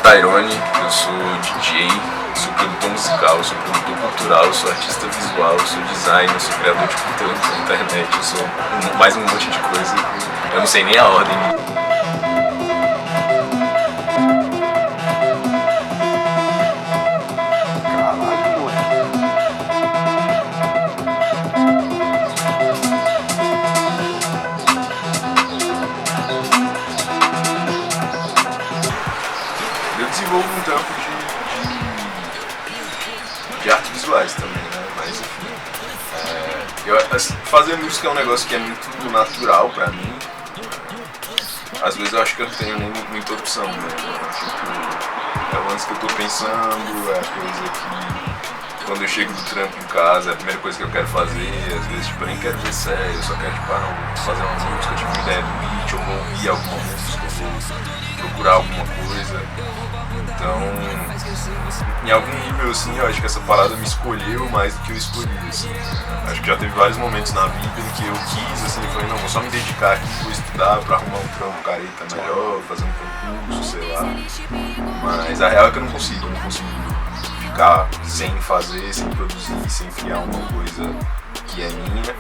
Tyrone, eu sou DJ, sou produtor musical, sou produtor cultural, sou artista visual, sou designer, sou criador de conteúdo na internet, eu sou mais um monte de coisa, eu não sei nem a ordem. Eu desenvolvo um campo de artes visuais também, né? Mas enfim, fazer música é um negócio que é muito natural pra mim. Às vezes eu acho que eu não tenho nem muita opção, né? Tipo, é o lance que eu tô pensando, é a coisa que quando eu chego do trampo em casa é a primeira coisa que eu quero fazer. Às vezes tipo, eu nem quero ver série, eu só quero tipo, vou fazer uma música, tipo, uma ideia do beat, ou vou ouvir alguma música, ou vou procurar alguma coisa. Então, em algum nível assim, eu acho que essa parada me escolheu mais do que eu escolhi, assim. Acho que já teve vários momentos na vida em que eu quis, assim, eu falei, não, vou só me dedicar aqui, vou estudar pra arrumar um trampo careta melhor, fazer um concurso, sei lá. Mas a real é que eu não consigo ficar sem fazer, sem produzir, sem criar uma coisa que é minha.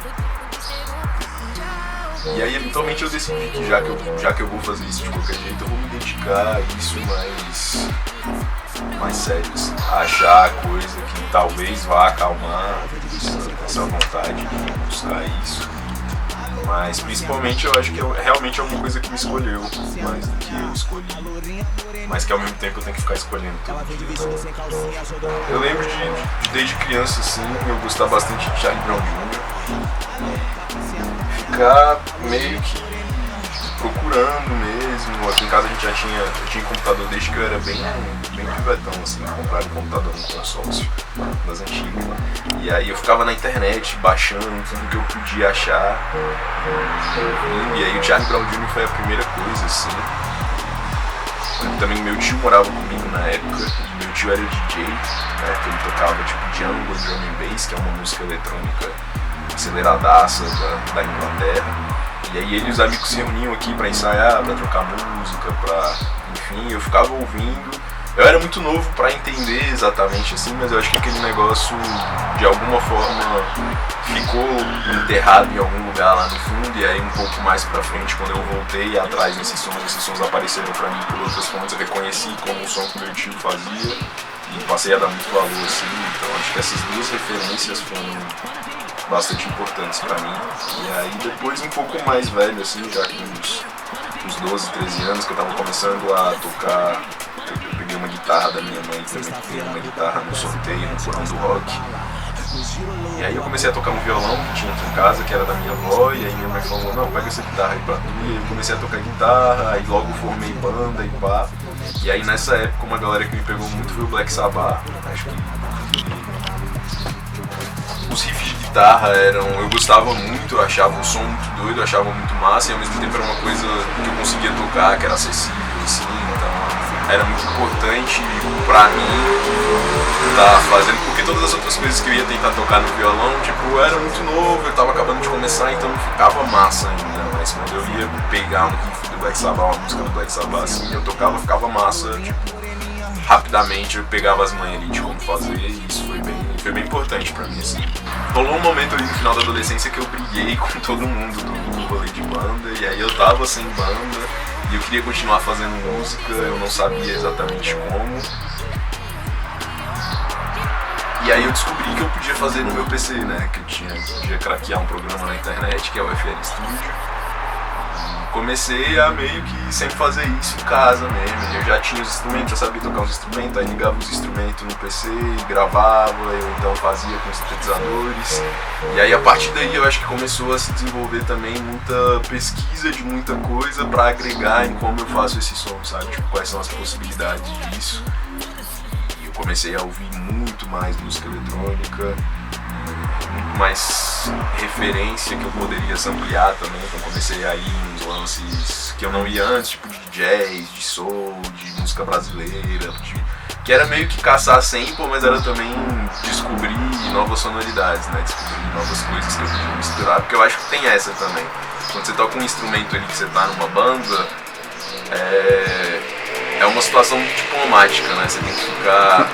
E aí, eventualmente, eu decidi que já que eu vou fazer isso de qualquer jeito, eu vou me dedicar a isso mais sério, assim, a achar a coisa que talvez vá acalmar essa vontade de buscar isso. Mas, principalmente, eu acho que realmente é uma coisa que me escolheu, mais do que eu escolhi. Mas que, ao mesmo tempo, eu tenho que ficar escolhendo todo dia. Eu lembro de desde criança, assim, eu gostava bastante de Charlie Brown Jr. Ficar meio que procurando mesmo. Aqui em casa a gente eu tinha computador desde que eu era bem pivetão, assim, comprar um computador no consórcio das antigas. E aí eu ficava na internet baixando tudo que eu podia achar. E aí o Charlie Brown Jr. foi a primeira coisa, assim. Também meu tio morava comigo na época, e meu tio era DJ, né, ele tocava tipo Django, Drum and Bass, que é uma música eletrônica aceleradaça da Inglaterra. E aí ele e os amigos se reuniam aqui pra ensaiar, pra trocar música, enfim, eu ficava ouvindo. Eu era muito novo pra entender exatamente assim, mas eu acho que aquele negócio de alguma forma ficou enterrado em algum lugar lá no fundo. E aí um pouco mais pra frente, quando eu voltei atrás desses sons apareceram pra mim por outras fontes, eu reconheci como o som que meu tio fazia e passei a dar muito valor, assim. Então acho que essas duas referências foram bastante importantes pra mim. E aí depois, um pouco mais velho, assim, já com uns 12, 13 anos, que eu tava começando a tocar, eu peguei uma guitarra da minha mãe, também peguei uma guitarra no sorteio, no porão do rock. E aí eu comecei a tocar um violão que tinha aqui em casa, que era da minha avó, e aí minha mãe falou, não, pega essa guitarra aí pra tu. E aí eu comecei a tocar guitarra, aí logo formei banda e pá. E aí nessa época uma galera que me pegou muito foi o Black Sabbath. Acho que os riffs de guitarra eu gostava muito, eu achava o som muito doido, eu achava muito massa, e ao mesmo tempo era uma coisa que eu conseguia tocar, que era acessível, assim, então era muito importante pra mim estar fazendo, porque todas as outras coisas que eu ia tentar tocar no violão, tipo, eu era muito novo, eu tava acabando de começar, então não ficava massa ainda, mas quando eu ia pegar um riff do Black Sabbath, uma música do Black Sabbath, assim, eu tocava, ficava massa, tipo, rapidamente eu pegava as manhas ali de como fazer, e isso foi bem importante pra mim, assim. Rolou um momento ali no final da adolescência que eu briguei com todo mundo do rolê de banda, e aí eu tava sem banda, e eu queria continuar fazendo música, eu não sabia exatamente como. E aí eu descobri que eu podia fazer no meu PC, né, que eu podia craquear um programa na internet, que é o FL Studio. Comecei a meio que sempre fazer isso em casa mesmo. Eu já tinha os instrumentos, já sabia tocar os instrumentos, aí ligava os instrumentos no PC, gravava, eu então fazia com sintetizadores. E aí a partir daí eu acho que começou a se desenvolver também muita pesquisa de muita coisa pra agregar em como eu faço esse som, sabe? Tipo, quais são as possibilidades disso. E eu comecei a ouvir muito mais música eletrônica, muito mais referência que eu poderia samplear também, então comecei a ir nos lances que eu não ia antes, tipo de jazz, de soul, de música brasileira, que era meio que caçar sample, mas era também descobrir novas sonoridades, né, descobrir novas coisas que eu podia misturar, porque eu acho que tem essa também. Quando você toca um instrumento ali que você tá numa banda, é uma situação diplomática, né? Você tem que ficar,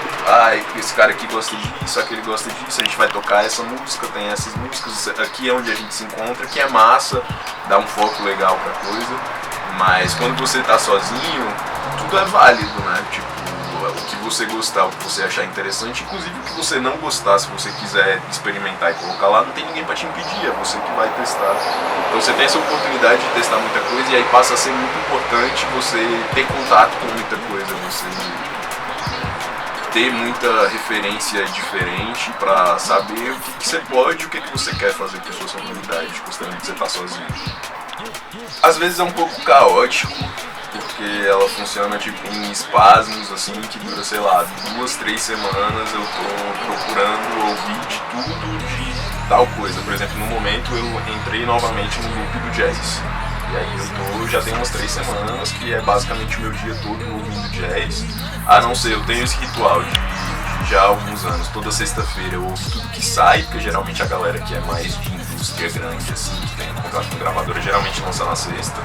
esse cara aqui gosta disso, aquele gosta disso, a gente vai tocar essa música, tem essas músicas, aqui é onde a gente se encontra, aqui é massa, dá um foco legal pra coisa, mas quando você tá sozinho, tudo é válido, né? Tipo, o que você gostar, o que você achar interessante, inclusive o que você não gostar, se você quiser experimentar e colocar lá, não tem ninguém pra te impedir, é você que vai testar. Então você tem essa oportunidade de testar muita coisa e aí passa a ser muito importante você ter contato com muita coisa, você ter muita referência diferente pra saber o que você pode e o que você quer fazer com a sua comunidade, considerando que você tá sozinho. Às vezes é um pouco caótico, porque ela funciona tipo em espasmos, assim, que dura, sei lá, 2, 3 semanas eu tô procurando ouvir de tudo de tal coisa. Por exemplo, no momento eu entrei novamente no loop do jazz. E aí já tem umas 3 semanas que é basicamente o meu dia todo ouvindo jazz. A não ser, eu tenho esse ritual de já há alguns anos, toda sexta-feira eu ouço tudo que sai, porque geralmente a galera que é mais de indústria grande, assim, que tem contrato com gravadora, geralmente lança na sexta.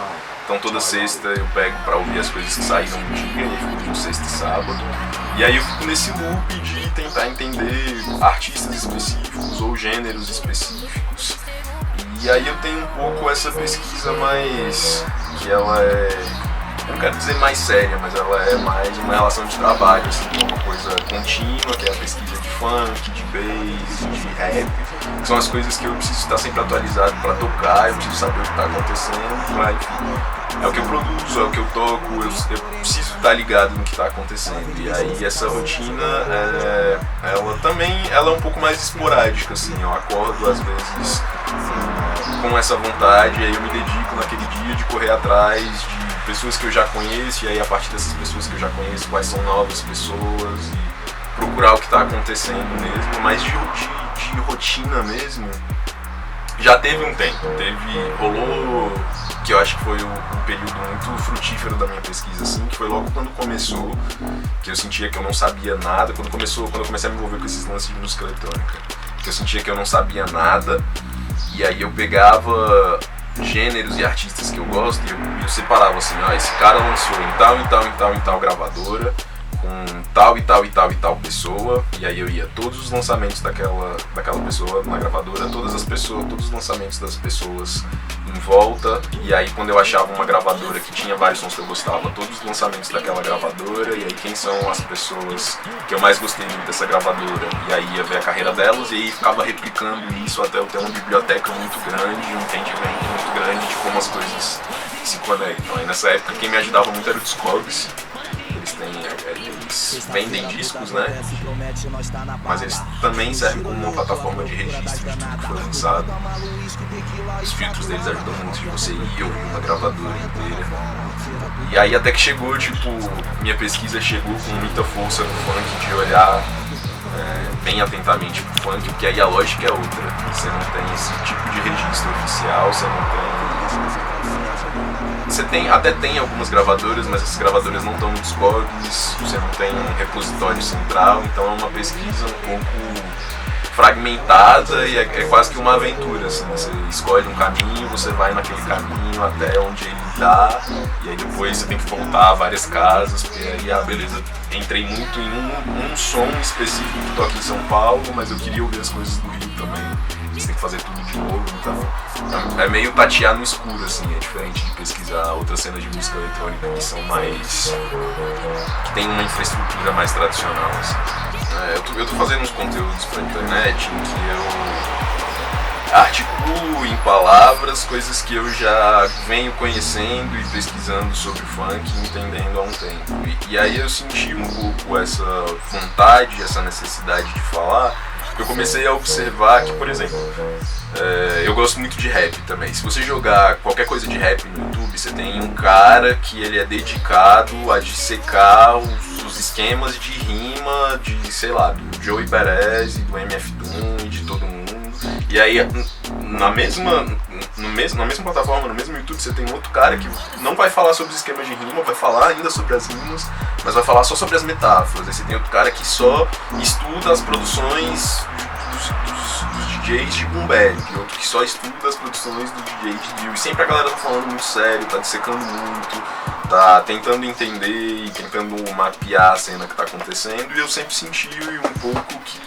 Então toda sexta eu pego pra ouvir as coisas que saíram no dia, e fico ouvindo sexta e sábado. E aí eu fico nesse loop de tentar entender artistas específicos ou gêneros específicos. E aí eu tenho um pouco essa pesquisa mais, que ela é, eu não quero dizer mais séria, mas ela é mais uma relação de trabalho, assim, uma coisa contínua, que é a pesquisa de funk, de bass, de rap, que são as coisas que eu preciso estar sempre atualizado para tocar, eu preciso saber o que está acontecendo, pra, enfim, é o que eu produzo, é o que eu toco, eu preciso estar ligado no que está acontecendo. E aí essa rotina, ela é um pouco mais esporádica, assim, eu acordo às vezes com essa vontade, e aí eu me dedico naquele dia de correr atrás de pessoas que eu já conheço, e aí a partir dessas pessoas que eu já conheço, quais são novas pessoas, e procurar o que está acontecendo mesmo, mas de rotina mesmo, já teve um tempo, rolou, que eu acho que foi um período muito frutífero da minha pesquisa, assim, que foi logo quando começou, que eu sentia que eu não sabia nada, quando eu comecei a me envolver com esses lances de música eletrônica, que eu sentia que eu não sabia nada, e aí eu pegava gêneros e artistas que eu gosto e eu separava assim, esse cara lançou em tal gravadora, com tal e tal pessoa, e aí eu ia todos os lançamentos daquela pessoa na gravadora, todos os lançamentos das pessoas em volta, e aí quando eu achava uma gravadora que tinha vários sons que eu gostava, todos os lançamentos daquela gravadora, e aí quem são as pessoas que eu mais gostei muito dessa gravadora, e aí ia ver a carreira delas, e aí ficava replicando isso até eu ter uma biblioteca muito grande, um entendimento muito grande de como as coisas se conectam. Aí nessa época quem me ajudava muito era o Discogs. Eles vendem discos, né? Mas eles também servem como uma plataforma de registro de tudo que foi lançado. Os filtros deles ajudam muito de você ir ouvir uma gravadora inteira. E aí até que chegou, minha pesquisa chegou com muita força no funk, de olhar bem atentamente pro funk, porque aí a lógica é outra. Você não tem esse tipo de registro oficial, você não tem... Você até tem algumas gravadoras, mas essas gravadoras não estão no Discogs, você não tem um repositório central, então é uma pesquisa um pouco fragmentada e é quase que uma aventura, assim, você escolhe um caminho, você vai naquele caminho até onde ele dá, e aí depois você tem que voltar a várias casas, porque aí, beleza, entrei muito em um som específico que toca em São Paulo, mas eu queria ouvir as coisas do Rio também. Você tem que fazer tudo de novo, então é meio tatear no escuro, assim, é diferente de pesquisar outras cenas de música eletrônica que são mais... que tem uma infraestrutura mais tradicional, assim. Eu tô fazendo uns conteúdos pra internet em que eu articulo em palavras coisas que eu já venho conhecendo e pesquisando sobre funk e entendendo há um tempo. E aí eu senti um pouco essa vontade, essa necessidade de falar. Eu comecei a observar que, por exemplo, eu gosto muito de rap também. Se você jogar qualquer coisa de rap no YouTube, você tem um cara que ele é dedicado a dissecar os esquemas de rima de, sei lá, do Joey Perez e do MF Doom e de todo mundo. E aí, na mesma plataforma, no mesmo YouTube, você tem outro cara que não vai falar sobre os esquemas de rima, vai falar ainda sobre as rimas, mas vai falar só sobre as metáforas. Aí você tem outro cara que só estuda as produções dos DJs de boom bap, outro que só estuda as produções do DJ de drill. E sempre a galera tá falando muito sério, tá dissecando muito. tá tentando entender e tentando mapear a cena que tá acontecendo, e eu sempre senti um pouco que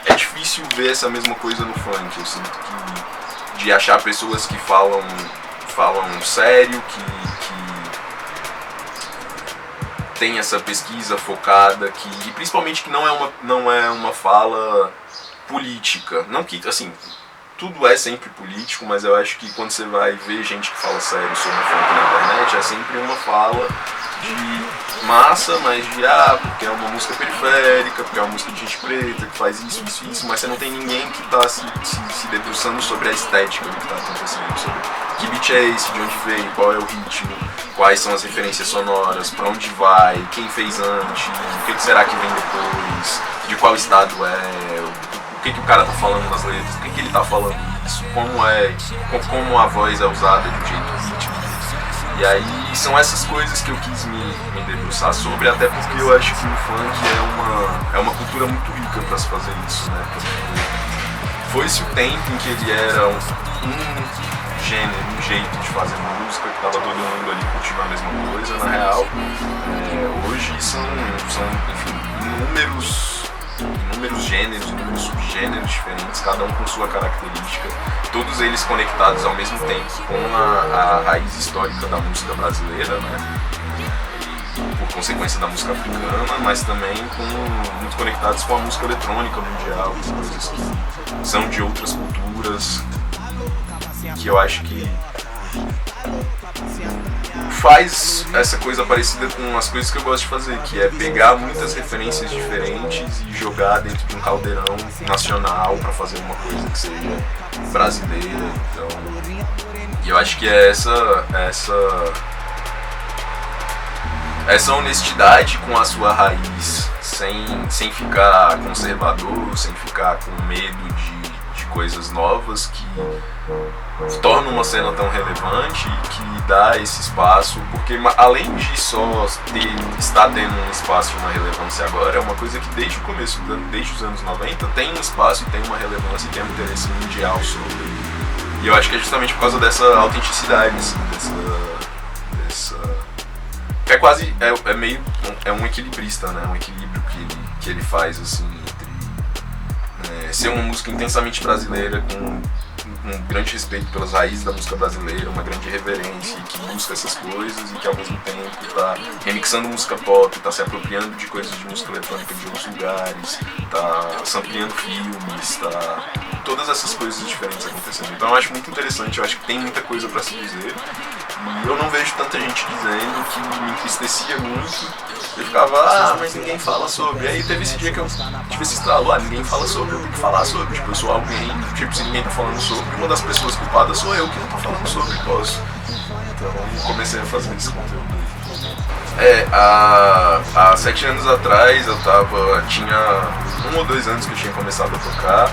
é difícil ver essa mesma coisa no funk. Eu sinto que de achar pessoas que falam sério, que tem essa pesquisa focada, e principalmente que não é uma fala política. Não que, assim, tudo é sempre político, mas eu acho que quando você vai ver gente que fala sério sobre funk na internet, é sempre uma fala de massa, mas porque é uma música periférica, porque é uma música de gente preta, que faz isso, mas você não tem ninguém que tá se debruçando sobre a estética do que tá acontecendo, sobre que beat é esse, de onde veio, qual é o ritmo, quais são as referências sonoras, pra onde vai, quem fez antes, o que será que vem depois, de qual estado é, o que o cara tá falando nas letras, o que ele tá falando isso, como a voz é usada de um jeito rítmico. E aí são essas coisas que eu quis me debruçar sobre, até porque eu acho que o funk é uma cultura muito rica para se fazer isso, né? Porque foi-se o tempo em que ele era um gênero, um jeito de fazer música, que tava todo mundo ali curtindo a mesma coisa, na real. Hoje são enfim, inúmeros gêneros, inúmeros subgêneros diferentes, cada um com sua característica, todos eles conectados ao mesmo tempo com a raiz histórica da música brasileira, né? E por consequência da música africana, mas também muito conectados com a música eletrônica mundial, coisas que são de outras culturas, que eu acho que faz essa coisa parecida com as coisas que eu gosto de fazer, que é pegar muitas referências diferentes e jogar dentro de um caldeirão nacional para fazer uma coisa que seja brasileira. Então, e eu acho que é essa honestidade com a sua raiz, sem ficar conservador, sem ficar com medo de coisas novas, que torna uma cena tão relevante e que dá esse espaço, porque além de só estar tendo um espaço e uma relevância agora, é uma coisa que desde o começo, desde os anos 90, tem um espaço e tem uma relevância e tem um interesse mundial sobre. E eu acho que é justamente por causa dessa autenticidade, assim, é quase, é um equilibrista, né? Um equilíbrio que ele faz, assim, entre ser uma música intensamente brasileira, com um grande respeito pelas raízes da música brasileira, uma grande reverência, que busca essas coisas e que ao mesmo tempo está remixando música pop, está se apropriando de coisas de música eletrônica de outros lugares, está sampleando filmes, está todas essas coisas diferentes acontecendo. Então eu acho muito interessante, eu acho que tem muita coisa para se dizer, e eu não vejo tanta gente dizendo, que me entristecia muito. Eu ficava, mas ninguém fala sobre. E aí teve esse dia que eu tive esse estralo, ninguém fala sobre, eu tenho que falar sobre. Tipo, eu sou alguém, se ninguém tá falando sobre, uma das pessoas culpadas sou eu que não tô falando sobre, posso. Então comecei a fazer esse conteúdo. Há 7 anos atrás tinha 1 ou 2 anos que eu tinha começado a tocar,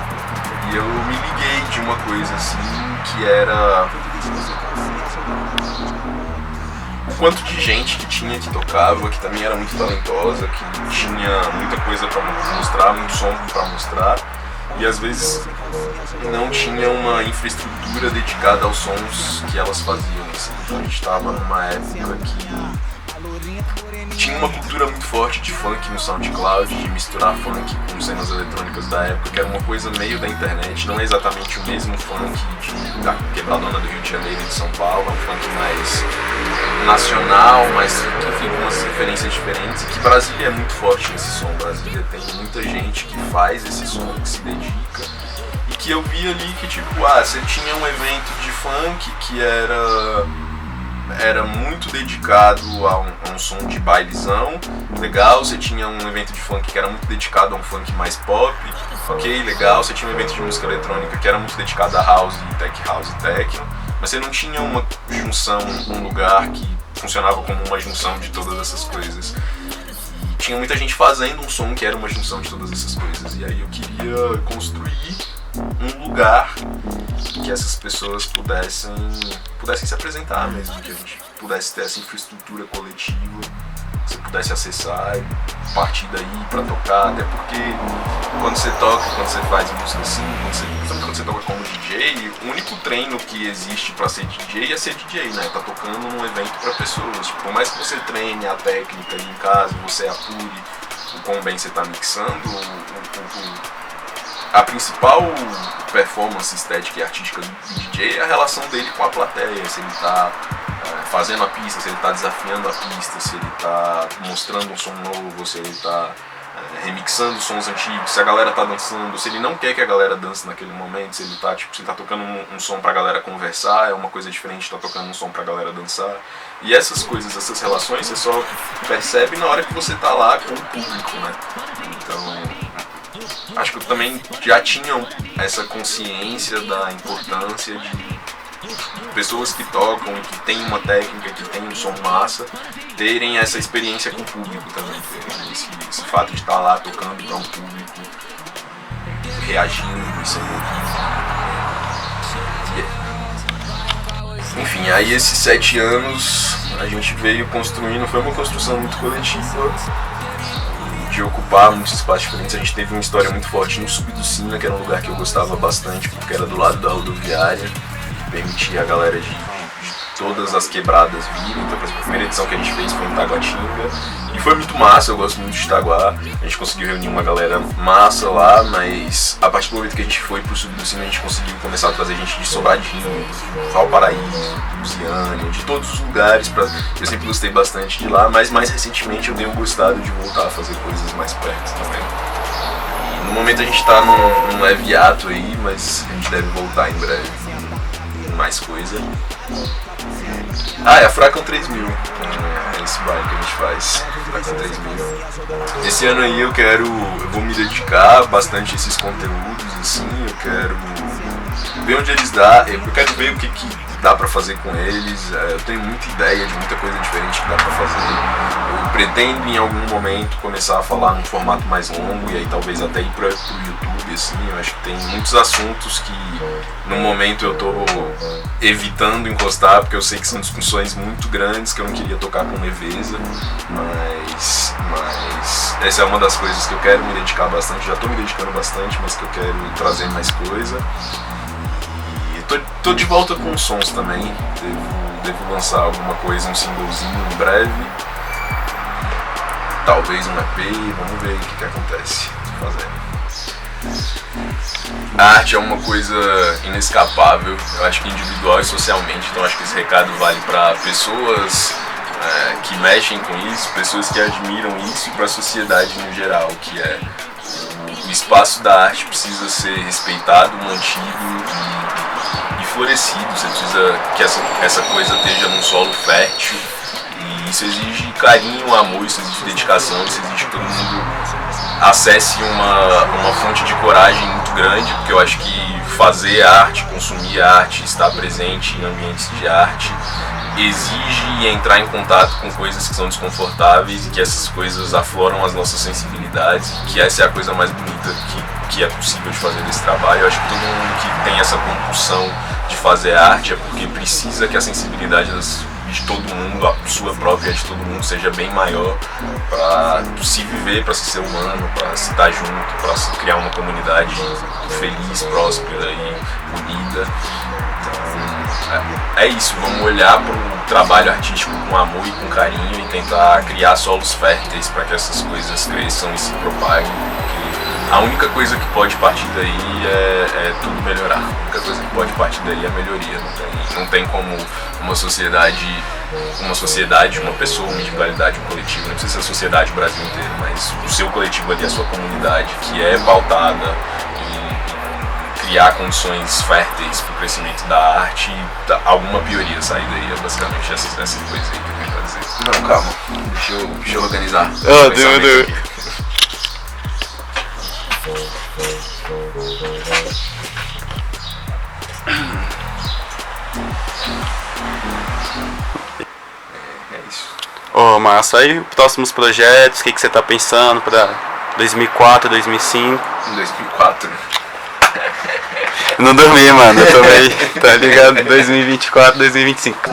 e eu me liguei de uma coisa assim, que era o quanto de gente que tinha, que tocava, que também era muito talentosa, que tinha muita coisa para mostrar, muito som para mostrar, e às vezes não tinha uma infraestrutura dedicada aos sons que elas faziam. Assim. Então a gente estava numa época que tinha uma cultura muito forte de funk no SoundCloud, de misturar funk com cenas eletrônicas da época, que era uma coisa meio da internet, não é exatamente o mesmo funk da quebradona do Rio de Janeiro e de São Paulo, é um funk mais nacional, mas enfim, com umas referências diferentes, e que Brasília é muito forte nesse som. Brasília tem muita gente que faz esse som, que se dedica, e que eu vi ali que tipo, você tinha um evento de funk que era muito dedicado a um som de bailezão, legal. Você tinha um evento de funk que era muito dedicado a um funk mais pop, ok, legal. Você tinha um evento de música eletrônica que era muito dedicado a house e techno, mas você não tinha uma junção, um lugar que funcionava como uma junção de todas essas coisas. E tinha muita gente fazendo um som que era uma junção de todas essas coisas, e aí eu queria construir um lugar que essas pessoas pudessem se apresentar mesmo, que a gente pudesse ter essa infraestrutura coletiva você pudesse acessar e partir daí pra tocar, até porque quando você toca, quando você faz música assim, quando você toca como DJ, o único treino que existe pra ser DJ é ser DJ, né? Tá tocando num evento pra pessoas. Tipo, por mais que você treine a técnica ali em casa, você apure o quão bem você tá mixando, a principal performance estética e artística do DJ é a relação dele com a plateia, se ele tá fazendo a pista, se ele tá desafiando a pista, se ele tá mostrando um som novo, se ele tá remixando sons antigos, se a galera tá dançando, se ele não quer que a galera dance naquele momento, se ele tá, tipo, se ele tá tocando um som pra galera conversar, é uma coisa diferente, tá tocando um som pra galera dançar. E essas coisas, essas relações, você só percebe na hora que você tá lá com o público, né? Então, acho que eu também já tinham essa consciência da importância de pessoas que tocam e que tem uma técnica, que tem um som massa, terem essa experiência com o público também, esse fato de estar lá tocando para um público, reagindo e sendo ouvido. Enfim, aí esses 7 anos a gente veio construindo, foi uma construção muito coletiva, de ocupar muitos espaços diferentes. A gente teve uma história muito forte no Subducina, que era um lugar que eu gostava bastante, porque era do lado da rodoviária, permitia a galera de todas as quebradas virem. Então, por exemplo, a primeira edição que a gente fez foi em Taguatinga e foi muito massa, eu gosto muito de Itaguá. A gente conseguiu reunir uma galera massa lá, mas a partir do momento que a gente foi pro Subducina, a gente conseguiu começar a trazer gente de Sobradinho, Valparaíso, Lusiânia, de todos os lugares. Eu sempre gostei bastante de lá, mas mais recentemente eu tenho gostado de voltar a fazer coisas mais perto também. No momento a gente tá num leve ato aí, mas a gente deve voltar em breve com mais coisa. É a Fracão 3000, é esse baile que a gente faz, Fracão 3000. Esse ano aí eu vou me dedicar bastante a esses conteúdos, assim, eu quero ver onde eles dão, eu quero ver o que dá pra fazer com eles. Eu tenho muita ideia de muita coisa diferente que dá pra fazer. Eu pretendo em algum momento começar a falar num formato mais longo e aí talvez até ir pro YouTube, assim. Eu acho que tem muitos assuntos que no momento eu tô evitando encostar, porque eu sei que são discussões muito grandes que eu não queria tocar com leveza, mas essa é uma das coisas que eu quero me dedicar bastante. Já tô me dedicando bastante, mas que eu quero trazer mais coisa. Tô de volta com sons também, devo lançar alguma coisa, um singlezinho em breve, talvez um EP, vamos ver o que acontece. Tô fazendo. A arte é uma coisa inescapável, eu acho que individual e socialmente, então acho que esse recado vale para pessoas que mexem com isso, pessoas que admiram isso e para a sociedade no geral, que é o espaço da arte precisa ser respeitado, mantido e florescido. Você precisa que essa coisa esteja num solo fértil, e isso exige carinho, amor, isso exige dedicação, isso exige que todo mundo acesse uma fonte de coragem muito grande, porque eu acho que fazer arte, consumir arte, estar presente em ambientes de arte exige entrar em contato com coisas que são desconfortáveis e que essas coisas afloram as nossas sensibilidades, que essa é a coisa mais bonita que é possível de fazer desse trabalho. Eu acho que todo mundo que tem essa compulsão de fazer arte é porque precisa que a sensibilidade de todo mundo, a sua própria de todo mundo, seja bem maior para se viver, para se ser humano, para se estar junto, para se criar uma comunidade feliz, próspera e unida. Então, é isso, vamos olhar para o trabalho artístico com amor e com carinho e tentar criar solos férteis para que essas coisas cresçam e se propaguem, porque a única coisa que pode partir daí é tudo melhorar. A única coisa que pode partir daí é a melhoria. Não tem como uma sociedade, uma pessoa, uma individualidade, um coletivo, não precisa ser a sociedade, o Brasil inteiro, mas o seu coletivo ali, a sua comunidade, que é pautada em criar condições férteis para o crescimento da arte, alguma pioria sair daí. É basicamente essas coisas aí que eu tenho pra dizer. Não, calma, deixa eu organizar. É isso. Massa, aí próximos projetos, o que você tá pensando pra 2004, 2005? 2004. Não dormi, mano, eu tô meio, tá ligado? 2024, 2025.